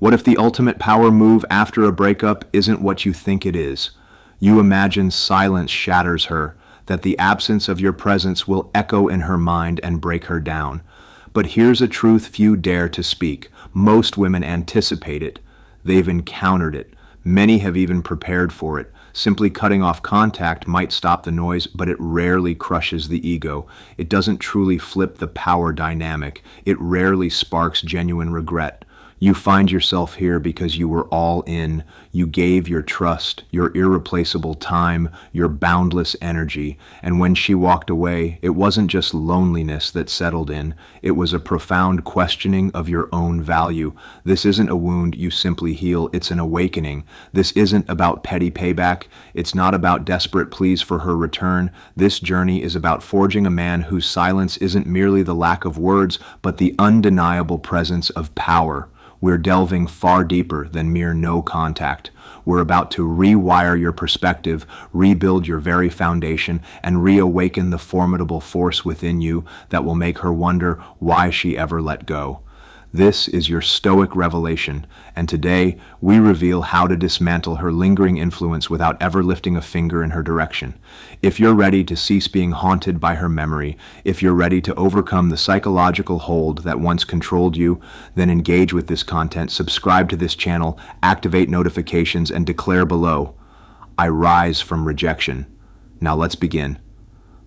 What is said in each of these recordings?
What if the ultimate power move after a breakup isn't what you think it is? You imagine silence shatters her, that the absence of your presence will echo in her mind and break her down. But here's a truth few dare to speak. Most women anticipate it. They've encountered it. Many have even prepared for it. Simply cutting off contact might stop the noise, but it rarely crushes the ego. It doesn't truly flip the power dynamic. It rarely sparks genuine regret. You find yourself here because you were all in. You gave your trust, your irreplaceable time, your boundless energy. And when she walked away, it wasn't just loneliness that settled in. It was a profound questioning of your own value. This isn't a wound you simply heal, it's an awakening. This isn't about petty payback. It's not about desperate pleas for her return. This journey is about forging a man whose silence isn't merely the lack of words, but the undeniable presence of power. We're delving far deeper than mere no contact. We're about to rewire your perspective, rebuild your very foundation, and reawaken the formidable force within you that will make her wonder why she ever let go. This is your stoic revelation, and today we reveal how to dismantle her lingering influence without ever lifting a finger in her direction. If you're ready to cease being haunted by her memory, if you're ready to overcome the psychological hold that once controlled you, then engage with this content, subscribe to this channel, activate notifications, and declare below, I rise from rejection. Now let's begin.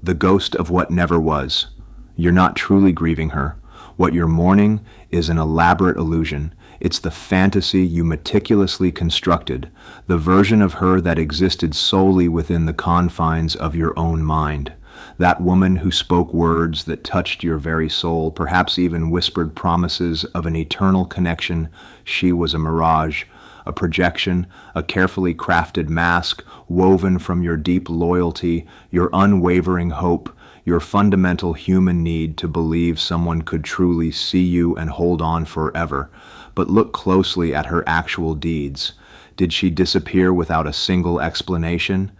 The ghost of what never was. You're not truly grieving her. What you're mourning is an elaborate illusion. It's the fantasy you meticulously constructed, the version of her that existed solely within the confines of your own mind. That woman who spoke words that touched your very soul, perhaps even whispered promises of an eternal connection, she was a mirage, a projection, a carefully crafted mask woven from your deep loyalty, your unwavering hope, your fundamental human need to believe someone could truly see you and hold on forever. But look closely at her actual deeds. Did she disappear without a single explanation?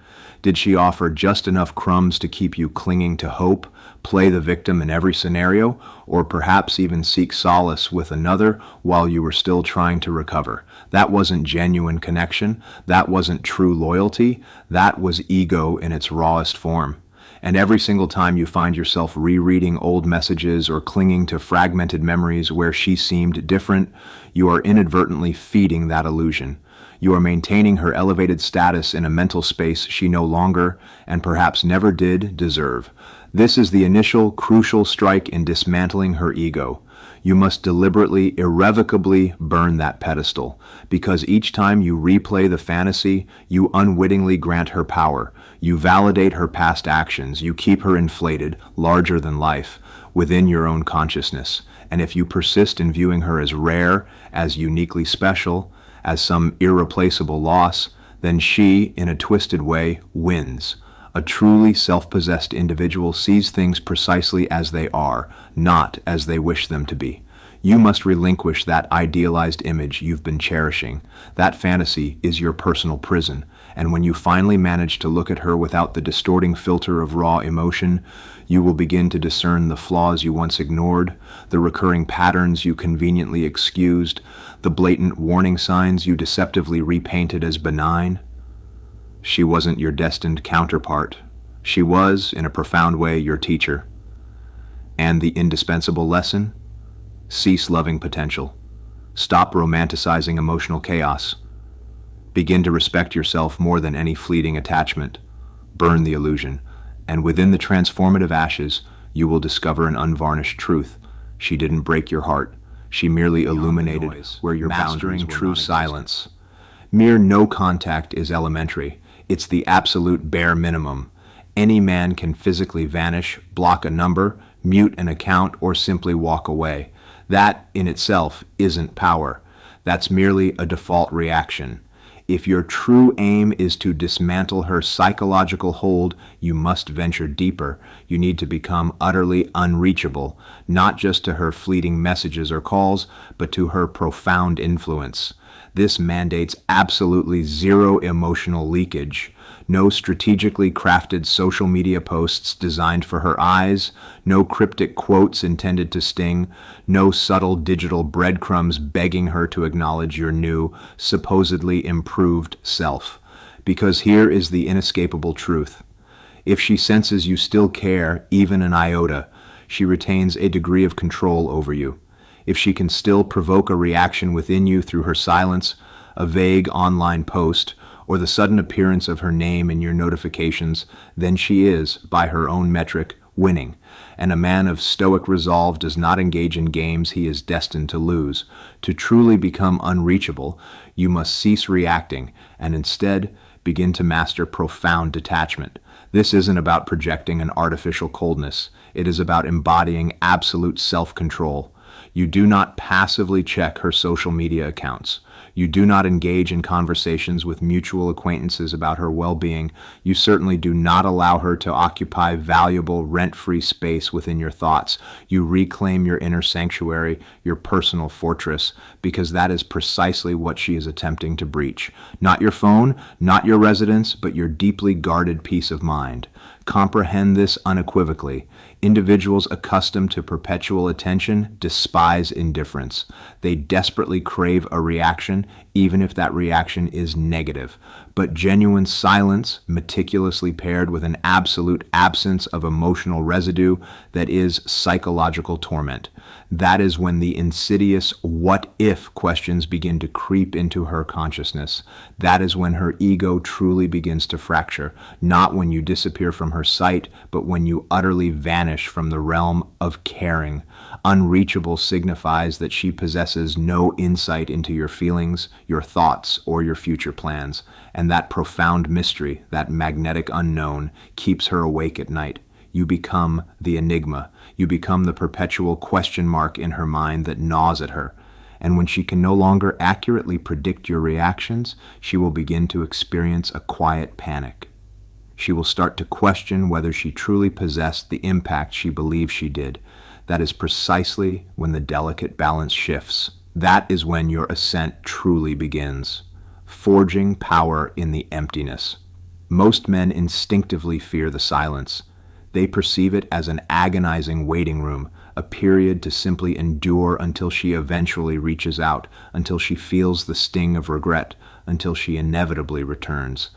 Did she offer just enough crumbs to keep you clinging to hope, play the victim in every scenario, or perhaps even seek solace with another while you were still trying to recover? That wasn't genuine connection. That wasn't true loyalty. That was ego in its rawest form. And every single time you find yourself rereading old messages or clinging to fragmented memories where she seemed different, you are inadvertently feeding that illusion. You are maintaining her elevated status in a mental space she no longer, and perhaps never did, deserve. This is the initial, crucial strike in dismantling her ego. You must deliberately, irrevocably burn that pedestal, because each time you replay the fantasy, you unwittingly grant her power. You validate her past actions. You keep her inflated, larger than life, within your own consciousness. And if you persist in viewing her as rare, as uniquely special, as some irreplaceable loss, then she, in a twisted way, wins. A truly self-possessed individual sees things precisely as they are, not as they wish them to be. You must relinquish that idealized image you've been cherishing. That fantasy is your personal prison, and when you finally manage to look at her without the distorting filter of raw emotion, you will begin to discern the flaws you once ignored, the recurring patterns you conveniently excused, the blatant warning signs you deceptively repainted as benign. She wasn't your destined counterpart. She was, in a profound way, your teacher. And the indispensable lesson? Cease loving potential. Stop romanticizing emotional chaos. Begin to respect yourself more than any fleeting attachment. Burn the illusion, and within the transformative ashes, you will discover an unvarnished truth. She didn't break your heart. She merely illuminated where your boundaries were. Mastering true silence. Mere no contact is elementary. It's the absolute bare minimum. Any man can physically vanish, block a number, mute an account, or simply walk away. That, in itself, isn't power. That's merely a default reaction. If your true aim is to dismantle her psychological hold, you must venture deeper. You need to become utterly unreachable, not just to her fleeting messages or calls, but to her profound influence. This mandates absolutely zero emotional leakage. No strategically crafted social media posts designed for her eyes, no cryptic quotes intended to sting, no subtle digital breadcrumbs begging her to acknowledge your new, supposedly improved self. Because here is the inescapable truth. If she senses you still care, even an iota, she retains a degree of control over you. If she can still provoke a reaction within you through her silence, a vague online post, or the sudden appearance of her name in your notifications, then she is, by her own metric, winning. And a man of stoic resolve does not engage in games he is destined to lose. To truly become unreachable, you must cease reacting and instead begin to master profound detachment. This isn't about projecting an artificial coldness. It is about embodying absolute self-control. You do not passively check her social media accounts. You do not engage in conversations with mutual acquaintances about her well-being. You certainly do not allow her to occupy valuable, rent-free space within your thoughts. You reclaim your inner sanctuary, your personal fortress, because that is precisely what she is attempting to breach. Not your phone, not your residence, but your deeply guarded peace of mind. Comprehend this unequivocally. Individuals accustomed to perpetual attention despise indifference. They desperately crave a reaction, even if that reaction is negative. But genuine silence, meticulously paired with an absolute absence of emotional residue, that is psychological torment. That is when the insidious what-if questions begin to creep into her consciousness. That is when her ego truly begins to fracture, not when you disappear from her sight, but when you utterly vanish from the realm of caring. Unreachable signifies that she possesses no insight into your feelings, your thoughts, or your future plans, and that profound mystery, that magnetic unknown, keeps her awake at night. You become the enigma. You become the perpetual question mark in her mind that gnaws at her. And when she can no longer accurately predict your reactions, she will begin to experience a quiet panic. She will start to question whether she truly possessed the impact she believes she did. That is precisely when the delicate balance shifts. That is when your ascent truly begins, forging power in the emptiness. Most men instinctively fear the silence. They perceive it as an agonizing waiting room, a period to simply endure until she eventually reaches out, until she feels the sting of regret, until she inevitably returns.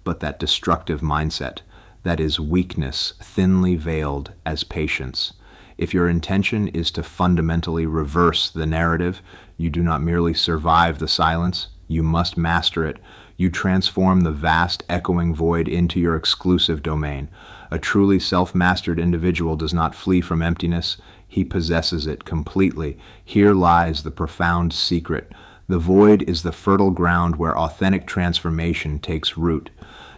But that destructive mindset, that is weakness thinly veiled as patience. If your intention is to fundamentally reverse the narrative, you do not merely survive the silence, you must master it. You transform the vast echoing void into your exclusive domain. A truly self-mastered individual does not flee from emptiness, he possesses it completely. Here lies the profound secret. The void is the fertile ground where authentic transformation takes root.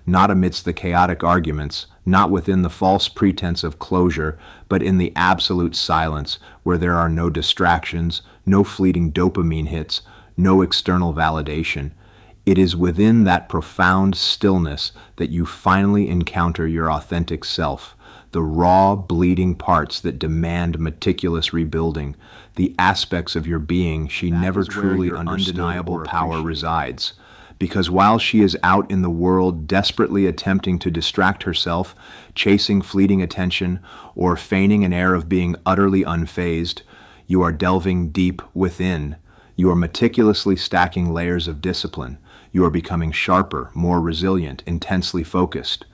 Not amidst the chaotic arguments, not within the false pretense of closure, but in the absolute silence where there are no distractions, no fleeting dopamine hits, no external validation. It is within that profound stillness that you finally encounter your authentic self, the raw, bleeding parts that demand meticulous rebuilding, the aspects of your being she never truly understood. Undeniable power resides. Because while she is out in the world desperately attempting to distract herself, chasing fleeting attention, or feigning an air of being utterly unfazed, you are delving deep within. You are meticulously stacking layers of discipline. You are becoming sharper, more resilient, intensely focused.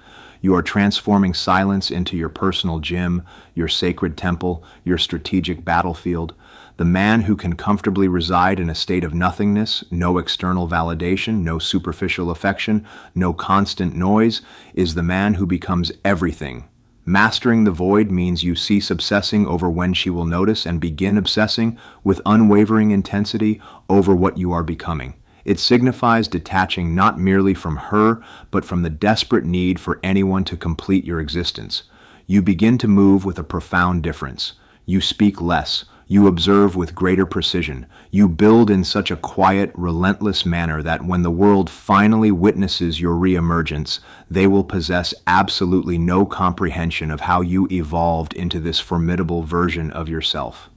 You are transforming silence into your personal gym, your sacred temple, your strategic battlefield. The man who can comfortably reside in a state of nothingness, no external validation, no superficial affection, no constant noise, is the man who becomes everything. Mastering the void means you cease obsessing over when she will notice and begin obsessing with unwavering intensity over what you are becoming. It signifies detaching not merely from her, but from the desperate need for anyone to complete your existence. You begin to move with a profound difference. You speak less. You observe with greater precision. You build in such a quiet, relentless manner that when the world finally witnesses your reemergence, they will possess absolutely no comprehension of how you evolved into this formidable version of yourself.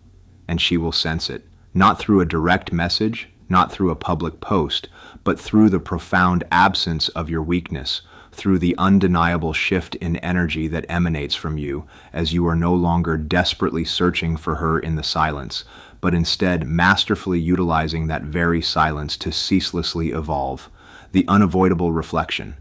And she will sense it, not through a direct message, not through a public post, but through the profound absence of your weakness, through the undeniable shift in energy that emanates from you, as you are no longer desperately searching for her in the silence, but instead masterfully utilizing that very silence to ceaselessly evolve. The unavoidable reflection.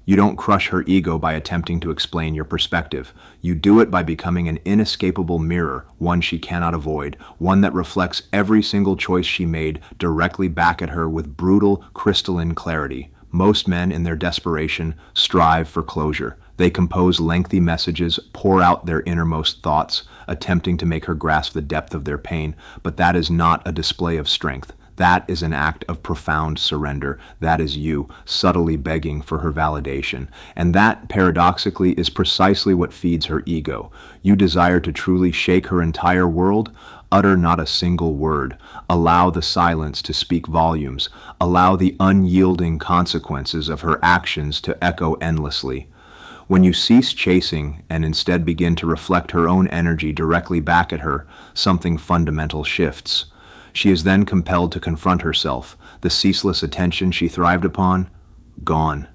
You don't crush her ego by attempting to explain your perspective. You do it by becoming an inescapable mirror, one she cannot avoid, one that reflects every single choice she made directly back at her with brutal, crystalline clarity. Most men, in their desperation, strive for closure. They compose lengthy messages, pour out their innermost thoughts, attempting to make her grasp the depth of their pain, but that is not a display of strength. That is an act of profound surrender. That is you, subtly begging for her validation. And that, paradoxically, is precisely what feeds her ego. You desire to truly shake her entire world. Utter not a single word. Allow the silence to speak volumes. Allow the unyielding consequences of her actions to echo endlessly. When you cease chasing and instead begin to reflect her own energy directly back at her, something fundamental shifts. She is then compelled to confront herself. The ceaseless attention she thrived upon, gone.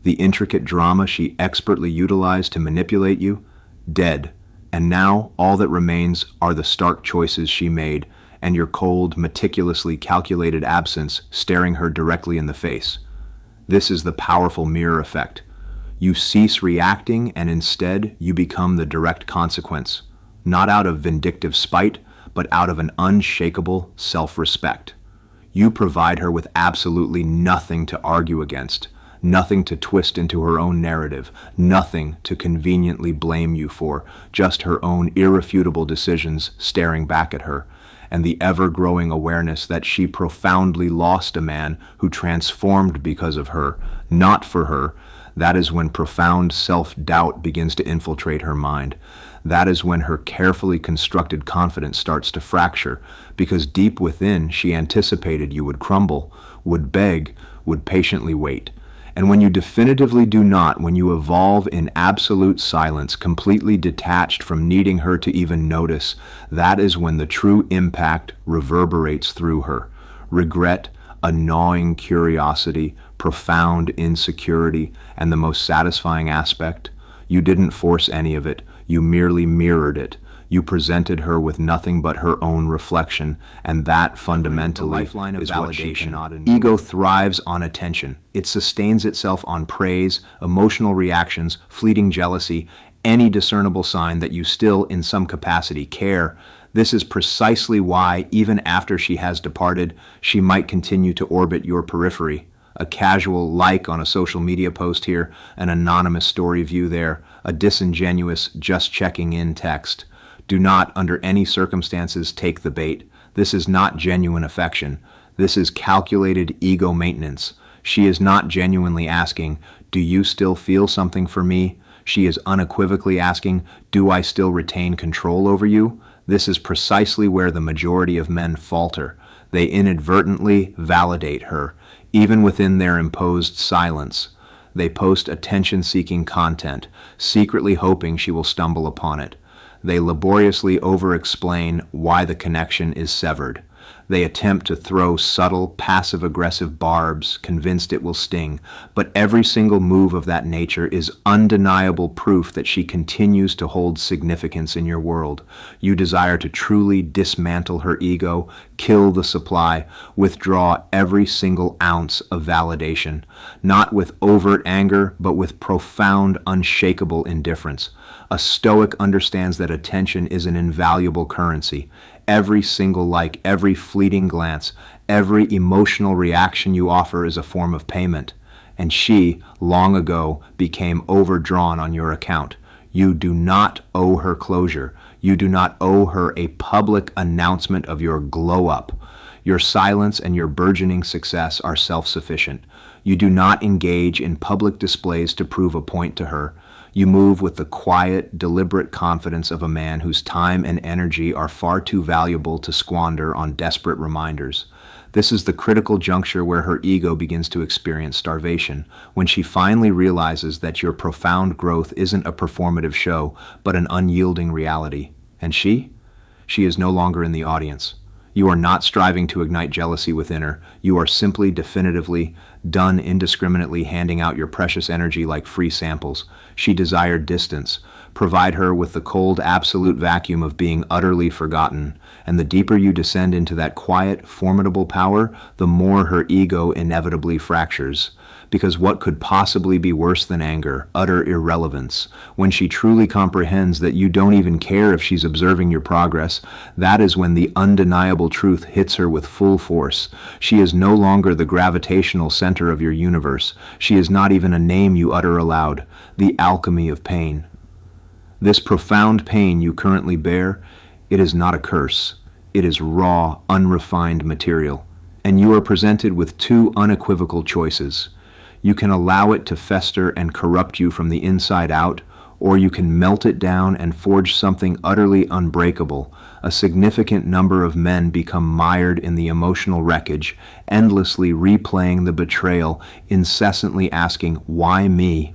The intricate drama she expertly utilized to manipulate you, dead. And now all that remains are the stark choices she made and your cold, meticulously calculated absence staring her directly in the face. This is the powerful mirror effect. You cease reacting and instead you become the direct consequence, not out of vindictive spite, but out of an unshakable self-respect. You provide her with absolutely nothing to argue against, nothing to twist into her own narrative, nothing to conveniently blame you for, just her own irrefutable decisions staring back at her, and the ever-growing awareness that she profoundly lost a man who transformed because of her, not for her. That is when profound self-doubt begins to infiltrate her mind. That is when her carefully constructed confidence starts to fracture, because deep within she anticipated you would crumble, would beg, would patiently wait. And when you definitively do not, when you evolve in absolute silence, completely detached from needing her to even notice, that is when the true impact reverberates through her. Regret, a gnawing curiosity, profound insecurity, and the most satisfying aspect, you didn't force any of it. You merely mirrored it. You presented her with nothing but her own reflection, and that fundamentally is what she cannot endure. Ego thrives on attention. It sustains itself on praise, emotional reactions, fleeting jealousy, any discernible sign that you still, in some capacity, care. This is precisely why, even after she has departed, she might continue to orbit your periphery. A casual like on a social media post here, an anonymous story view there, a disingenuous just checking in text. Do not, under any circumstances, take the bait. This is not genuine affection. This is calculated ego maintenance. She is not genuinely asking, do you still feel something for me? She is unequivocally asking, do I still retain control over you? This is precisely where the majority of men falter. They inadvertently validate her, even within their imposed silence. They post attention-seeking content, secretly hoping she will stumble upon it. They laboriously over-explain why the connection is severed. They attempt to throw subtle, passive-aggressive barbs, convinced it will sting, but every single move of that nature is undeniable proof that she continues to hold significance in your world. You desire to truly dismantle her ego, kill the supply, withdraw every single ounce of validation, not with overt anger, but with profound, unshakable indifference. A stoic understands that attention is an invaluable currency. Every single like, every fleeting glance, every emotional reaction you offer is a form of payment. And she, long ago, became overdrawn on your account. You do not owe her closure. You do not owe her a public announcement of your glow-up. Your silence and your burgeoning success are self-sufficient. You do not engage in public displays to prove a point to her. You move with the quiet, deliberate confidence of a man whose time and energy are far too valuable to squander on desperate reminders. This is the critical juncture where her ego begins to experience starvation, when she finally realizes that your profound growth isn't a performative show, but an unyielding reality. And she? She is no longer in the audience. You are not striving to ignite jealousy within her. You are simply definitively done indiscriminately handing out your precious energy like free samples. She desired distance. Provide her with the cold, absolute vacuum of being utterly forgotten. And the deeper you descend into that quiet, formidable power, the more her ego inevitably fractures. Because what could possibly be worse than anger, utter irrelevance, when she truly comprehends that you don't even care if she's observing your progress, that is when the undeniable truth hits her with full force. She is no longer the gravitational center of your universe. She is not even a name you utter aloud. The alchemy of pain. This profound pain you currently bear, it is not a curse. It is raw, unrefined material. And you are presented with two unequivocal choices. You can allow it to fester and corrupt you from the inside out, or you can melt it down and forge something utterly unbreakable. A significant number of men become mired in the emotional wreckage, endlessly replaying the betrayal, incessantly asking, "Why me?"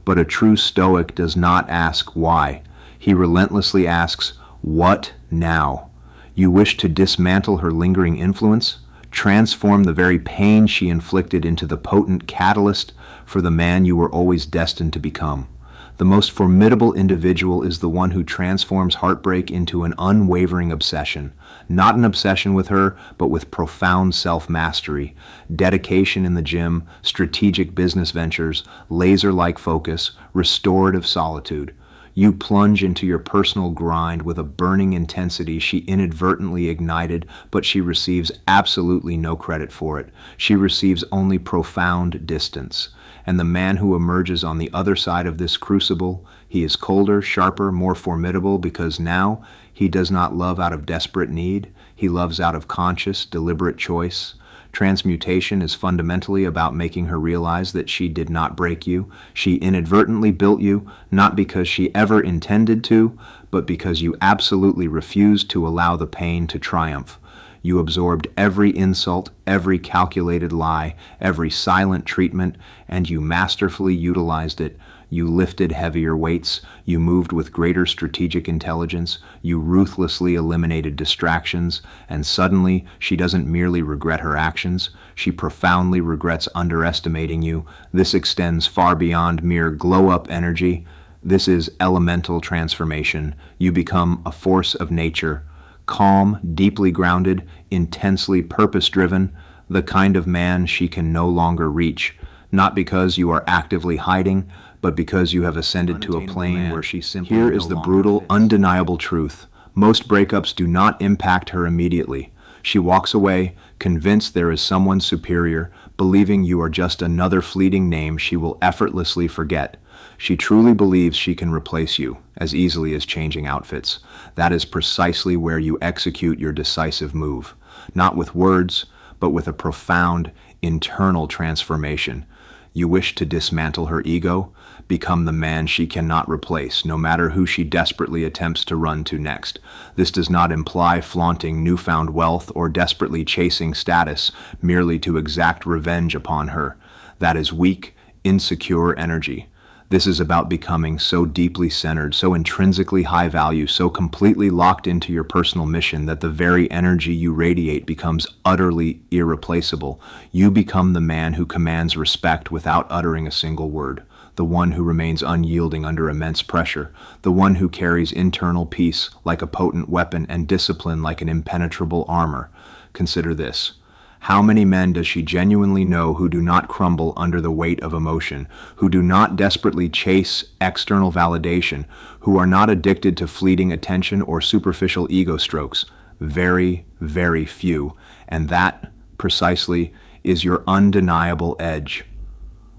But a true stoic does not ask why. He relentlessly asks, "What now?" You wish to dismantle her lingering influence? Transform the very pain she inflicted into the potent catalyst for the man you were always destined to become. The most formidable individual is the one who transforms heartbreak into an unwavering obsession. Not an obsession with her, but with profound self-mastery, dedication in the gym, strategic business ventures, laser-like focus, restorative solitude. You plunge into your personal grind with a burning intensity she inadvertently ignited, but she receives absolutely no credit for it. She receives only profound distance. And the man who emerges on the other side of this crucible, he is colder, sharper, more formidable because now he does not love out of desperate need. He loves out of conscious, deliberate choice. Transmutation is fundamentally about making her realize that she did not break you. She inadvertently built you, not because she ever intended to, but because you absolutely refused to allow the pain to triumph. You absorbed every insult, every calculated lie, every silent treatment, and you masterfully utilized it. You lifted heavier weights, you moved with greater strategic intelligence, you ruthlessly eliminated distractions, and suddenly she doesn't merely regret her actions, she profoundly regrets underestimating you. This extends far beyond mere glow-up energy. This is elemental transformation. You become a force of nature, calm, deeply grounded, intensely purpose-driven, the kind of man she can no longer reach, not because you are actively hiding, but because you have ascended to a plane where she simply Here is the brutal, undeniable truth. Most breakups do not impact her immediately. She walks away, convinced there is someone superior, believing you are just another fleeting name she will effortlessly forget. She truly believes she can replace you, as easily as changing outfits. That is precisely where you execute your decisive move. Not with words, but with a profound, internal transformation. You wish to dismantle her ego, become the man she cannot replace, no matter who she desperately attempts to run to next. This does not imply flaunting newfound wealth or desperately chasing status merely to exact revenge upon her. That is weak, insecure energy. This is about becoming so deeply centered, so intrinsically high value, so completely locked into your personal mission that the very energy you radiate becomes utterly irreplaceable. You become the man who commands respect without uttering a single word, the one who remains unyielding under immense pressure, the one who carries internal peace like a potent weapon and discipline like an impenetrable armor. Consider this. How many men does she genuinely know who do not crumble under the weight of emotion, who do not desperately chase external validation, who are not addicted to fleeting attention or superficial ego strokes? Very, very few. And that, precisely, is your undeniable edge.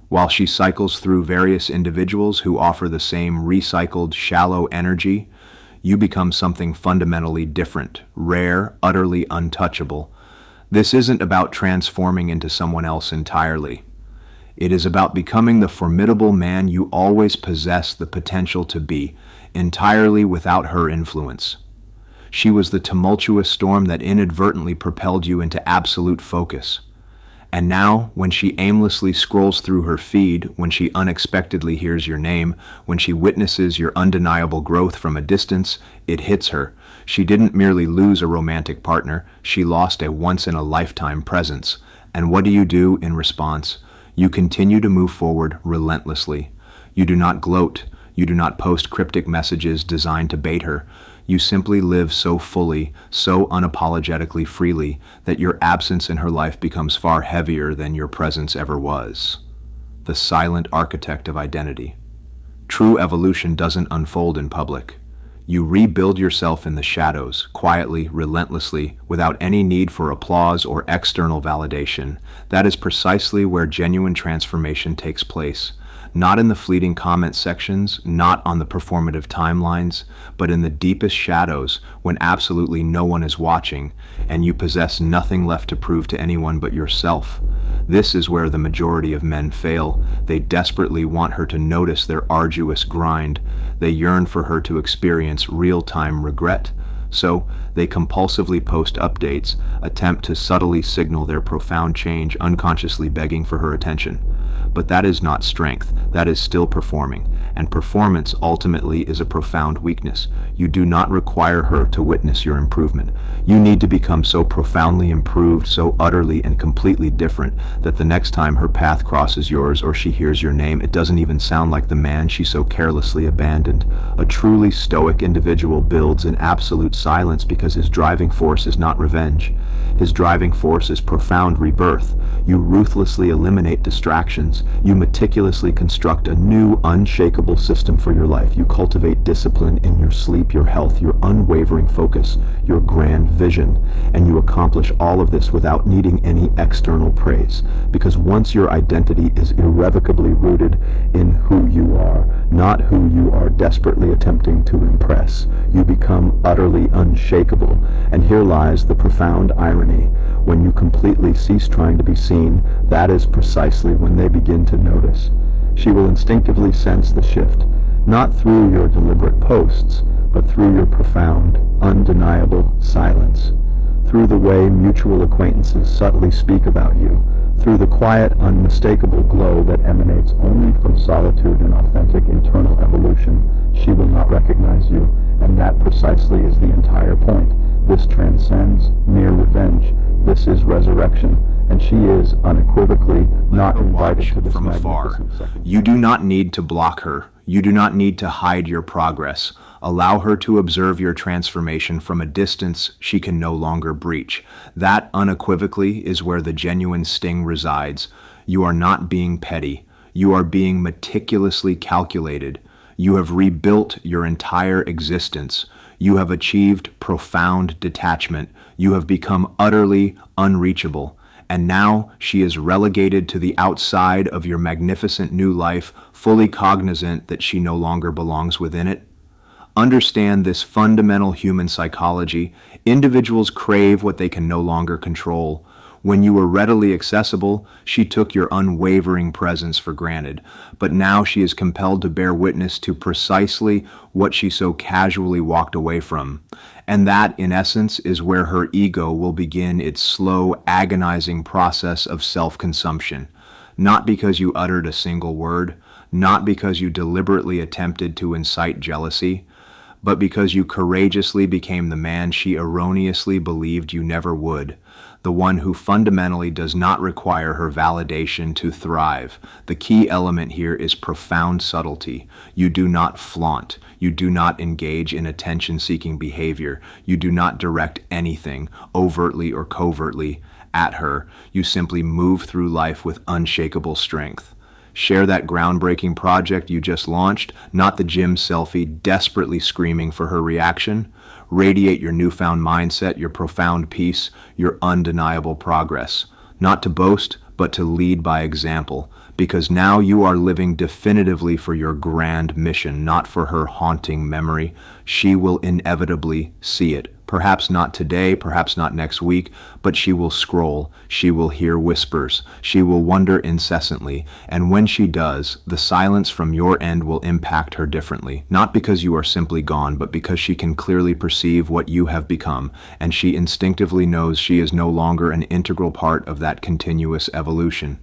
While she cycles through various individuals who offer the same recycled, shallow energy, you become something fundamentally different, rare, utterly untouchable. This isn't about transforming into someone else entirely. It is about becoming the formidable man you always possess the potential to be, entirely without her influence. She was the tumultuous storm that inadvertently propelled you into absolute focus. And now, when she aimlessly scrolls through her feed, when she unexpectedly hears your name, when she witnesses your undeniable growth from a distance, it hits her. She didn't merely lose a romantic partner, she lost a once-in-a-lifetime presence. And what do you do in response? You continue to move forward relentlessly. You do not gloat. You do not post cryptic messages designed to bait her. You simply live so fully, so unapologetically freely, that your absence in her life becomes far heavier than your presence ever was. The silent architect of identity. True evolution doesn't unfold in public. You rebuild yourself in the shadows, quietly, relentlessly, without any need for applause or external validation. That is precisely where genuine transformation takes place. Not in the fleeting comment sections, not on the performative timelines, but in the deepest shadows when absolutely no one is watching and you possess nothing left to prove to anyone but yourself. This is where the majority of men fail. They desperately want her to notice their arduous grind. They yearn for her to experience real-time regret. So, they compulsively post updates, attempt to subtly signal their profound change, unconsciously begging for her attention. But that is not strength, that is still performing, and performance ultimately is a profound weakness. You do not require her to witness your improvement. You need to become so profoundly improved, so utterly and completely different, that the next time her path crosses yours or she hears your name, it doesn't even sound like the man she so carelessly abandoned. A truly stoic individual builds in absolute silence because his driving force is not revenge. His driving force is profound rebirth. You ruthlessly eliminate distractions. You meticulously construct a new, unshakable system for your life. You cultivate discipline in your sleep, your health, your unwavering focus, your grand vision. And you accomplish all of this without needing any external praise. Because once your identity is irrevocably rooted in who you are, not who you are desperately attempting to impress, you become utterly unshakable. And here lies the profound irony. When you completely cease trying to be seen, that is precisely when they begin to notice. She will instinctively sense the shift, not through your deliberate posts, but through your profound, undeniable silence, through the way mutual acquaintances subtly speak about you, through the quiet, unmistakable glow that emanates only from solitude and authentic internal evolution. She will not recognize you, and that precisely is the entire point. This transcends mere revenge. This is resurrection, and she is unequivocally not invited to this from afar. second. You do not need to block her. You do not need to hide your progress. Allow her to observe your transformation from a distance she can no longer breach. That unequivocally is where the genuine sting resides. You are not being petty. You are being meticulously calculated. You have rebuilt your entire existence. You have achieved profound detachment. You have become utterly unreachable. And now she is relegated to the outside of your magnificent new life, fully cognizant that she no longer belongs within it. Understand this fundamental human psychology. Individuals crave what they can no longer control. When you were readily accessible, she took your unwavering presence for granted, but now she is compelled to bear witness to precisely what she so casually walked away from. And that, in essence, is where her ego will begin its slow, agonizing process of self-consumption. Not because you uttered a single word, not because you deliberately attempted to incite jealousy, but because you courageously became the man she erroneously believed you never would, the one who fundamentally does not require her validation to thrive. The key element here is profound subtlety. You do not flaunt. You do not engage in attention-seeking behavior. You do not direct anything, overtly or covertly, at her. You simply move through life with unshakable strength. Share that groundbreaking project you just launched, not the gym selfie desperately screaming for her reaction. Radiate your newfound mindset, your profound peace, your undeniable progress. Not to boast, but to lead by example, because now you are living definitively for your grand mission, not for her haunting memory. She will inevitably see it. Perhaps not today, perhaps not next week, but she will scroll, she will hear whispers, she will wonder incessantly, and when she does, the silence from your end will impact her differently, not because you are simply gone, but because she can clearly perceive what you have become, and she instinctively knows she is no longer an integral part of that continuous evolution.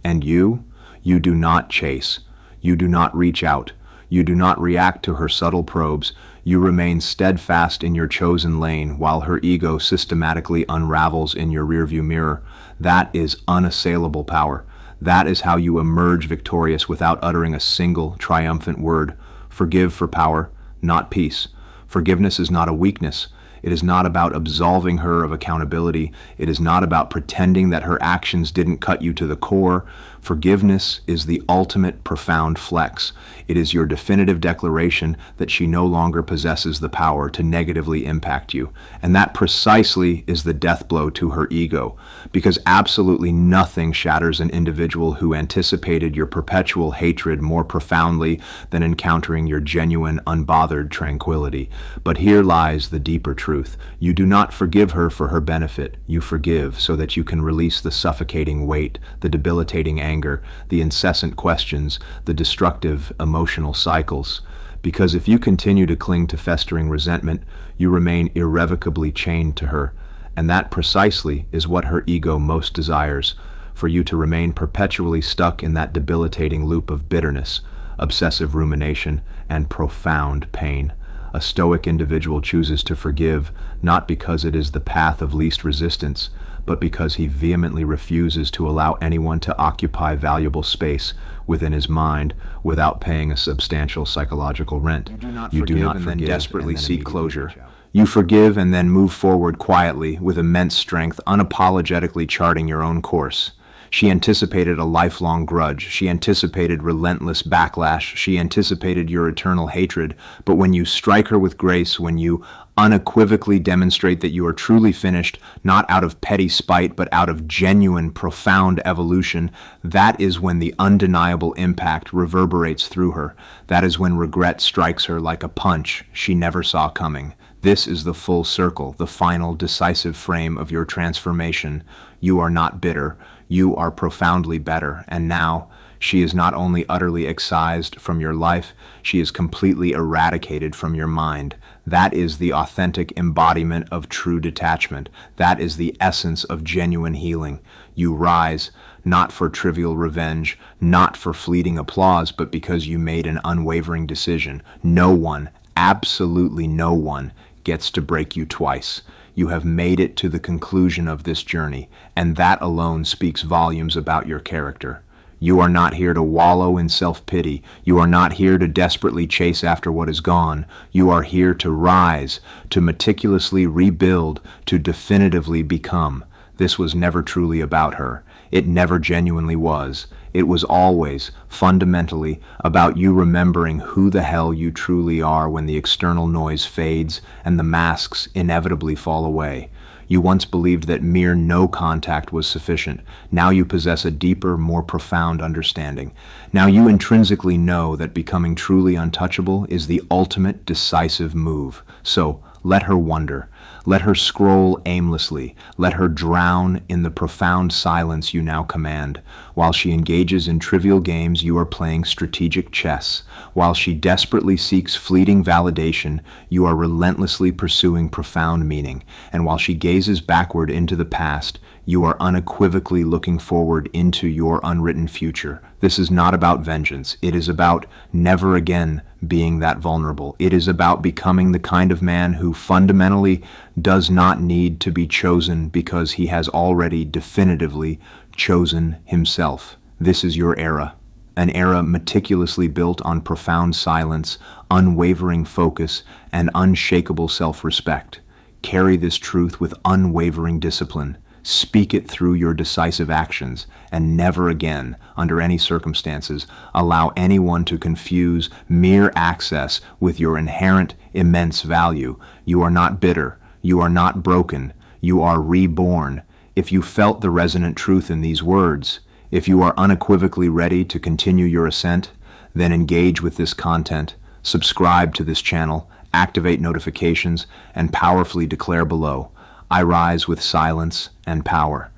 And you do not chase, you do not reach out, you do not react to her subtle probes. You remain steadfast in your chosen lane while her ego systematically unravels in your rearview mirror. That is unassailable power. That is how you emerge victorious without uttering a single triumphant word. Forgive for power, not peace. Forgiveness is not a weakness. It is not about absolving her of accountability. It is not about pretending that her actions didn't cut you to the core. Forgiveness is the ultimate profound flex. It is your definitive declaration that she no longer possesses the power to negatively impact you. And that precisely is the death blow to her ego, because absolutely nothing shatters an individual who anticipated your perpetual hatred more profoundly than encountering your genuine, unbothered tranquility. But here lies the deeper truth. You do not forgive her for her benefit. You forgive so that you can release the suffocating weight, the debilitating anger, the incessant questions, the destructive emotional cycles. Because if you continue to cling to festering resentment, you remain irrevocably chained to her. And that precisely is what her ego most desires, for you to remain perpetually stuck in that debilitating loop of bitterness, obsessive rumination, and profound pain. A stoic individual chooses to forgive not because it is the path of least resistance, but because he vehemently refuses to allow anyone to occupy valuable space within his mind without paying a substantial psychological rent. You do not then desperately seek closure. You forgive and then move forward quietly with immense strength, unapologetically charting your own course. She anticipated a lifelong grudge. She anticipated relentless backlash. She anticipated your eternal hatred. But when you strike her with grace, when you unequivocally demonstrate that you are truly finished, not out of petty spite, but out of genuine, profound evolution, that is when the undeniable impact reverberates through her. That is when regret strikes her like a punch she never saw coming. This is the full circle, the final decisive frame of your transformation. You are not bitter. You are profoundly better. And now, she is not only utterly excised from your life, she is completely eradicated from your mind. That is the authentic embodiment of true detachment. That is the essence of genuine healing. You rise, not for trivial revenge, not for fleeting applause, but because you made an unwavering decision. No one, absolutely no one, gets to break you twice. You have made it to the conclusion of this journey, and that alone speaks volumes about your character. You are not here to wallow in self-pity. You are not here to desperately chase after what is gone. You are here to rise, to meticulously rebuild, to definitively become. This was never truly about her. It never genuinely was. It was always, fundamentally, about you remembering who the hell you truly are when the external noise fades and the masks inevitably fall away. You once believed that mere no contact was sufficient. Now you possess a deeper, more profound understanding. Now you intrinsically know that becoming truly untouchable is the ultimate decisive move. So, let her wonder. Let her scroll aimlessly. Let her drown in the profound silence you now command. While she engages in trivial games, you are playing strategic chess. While she desperately seeks fleeting validation, you are relentlessly pursuing profound meaning. And while she gazes backward into the past, you are unequivocally looking forward into your unwritten future. This is not about vengeance. It is about never again being that vulnerable. It is about becoming the kind of man who fundamentally does not need to be chosen because he has already definitively chosen himself. This is your era. An era meticulously built on profound silence, unwavering focus, and unshakable self-respect. Carry this truth with unwavering discipline. Speak it through your decisive actions, and never again, under any circumstances, allow anyone to confuse mere access with your inherent immense value. You are not bitter. You are not broken. You are reborn. If you felt the resonant truth in these words, if you are unequivocally ready to continue your ascent, then engage with this content, subscribe to this channel, activate notifications, and powerfully declare below, I rise with silence and power.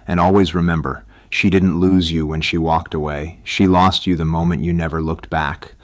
And always remember, she didn't lose you when she walked away. She lost you the moment you never looked back.